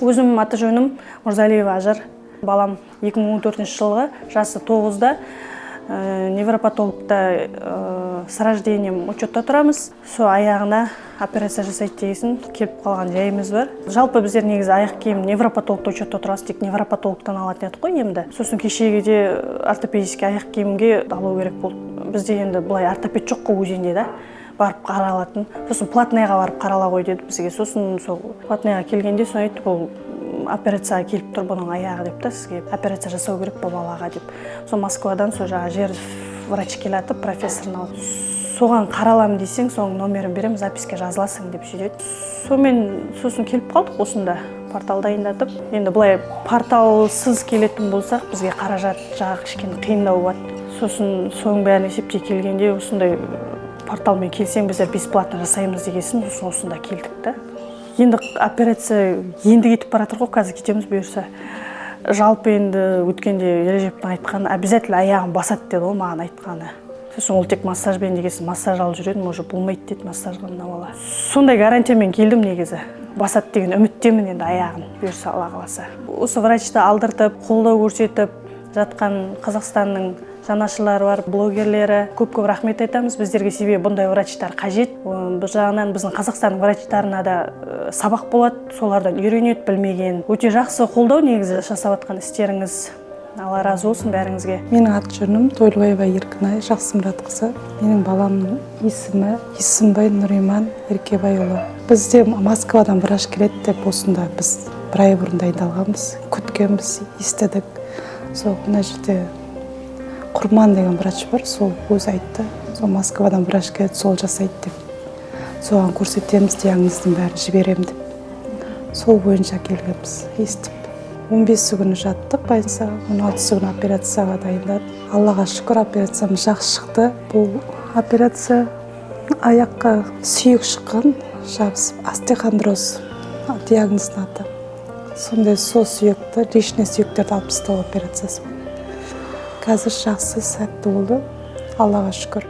Өзім аты жөнім Мұрзалиева Ажар. Балам 2014 жылғы жасы 9-да невропатологта с рождением учетта тұрамыз. Со аяғына операция жасайды дегесін келіп қалған жайымыз бар. Жалпы біздер негізі аяқ киім невропатологта учетта тұрасыз, тек невропатологтан алатын едік қой емді. Сосын кешегі де ортопедический аяқ киімге алу керек болды. Бізде енді былай ортопед жоқ қой өзенде да. Барып қаралатын. Сосын платныйға барып қарала қой деді бізге. Сосын сол платныйға келгенде соны айтты, бұл операцияға келіп тұр бұның аяғы деп та, сізге операция жасау керек бұл балаға деп. Сол Москвадан сол жаңа жер врач келатып, профессорын алып. Соған қаралам дейсең, соның номерін берем, записке жазыласың деп сөйледі. Сосын келіп қалдық осында. Портал дайындатып. Енді былай порталсыз келетін болсақ, бізге қаражат жағы кішкене қиындау болады. Сосын соның бәрін есептей келгенде осындай порталмен келсең, біздер бесплатно жасаймыз дегесін, осында келдік та. Енді операция енді кетіп баратыр ғой, қазір кетеміз бұйырса. Жалпы енді өткенде Ережептің айтқаны, обязательно аяғын басады деді ғой маған айтқаны. Сосын ол тек массажбен дегесін, массаж алып жүреді, уже болмайды деді массажға мына бала. Сондай гарантиямен келдім негізі. Басады деген үміттемін енді аяғын бұйырса Алла қаласа. Осы врачты алдыртып, қолдау көрсетіп жатқан Қазақстанның жанашырлары бар, блогерлері көп-көп рахмет айтамыз. Біздерге себебі бұндай врачтар қажет. Бір жағынан біздің Қазақстанның врачтарына да сабақ болады, солардан үйренеді білмеген. Өте жақсы қолдау негізі жасап жатқан істеріңіз. Алла разы болсын бәріңізге. Менің аты жөнім Тойлыбаева Еркінай Жақсымұратқызы. Менің баламның есімі Есімбай Нұриман Еркебайұлы. Бізде Москвадан врач келеді деп осында біз бір ай бұрын дайындалғанбыз, күткенбіз, естідік. Сол мына жерде Құрман деген врач бар, сол өзі айтты. Сол Москвадан врач келеді, сол жасайды деп. Соған көрсетеміз, диагноздың бәрін жіберемін деп. Сол бойынша келгенбіз, естіп. 15 күні жаттық больницаға, 16 күні операцияға дайындадық. Аллаға шүкір, операциямыз жақсы шықты. Бұл операция аяққа сүйек шыққан, жабысып, остеохондроз диагнозын аты. Сондай сол сүйекті, лишний сүйектерді алып тастау операциясы. Қазір жақсы, сәтті болды. Аллаға шүкір.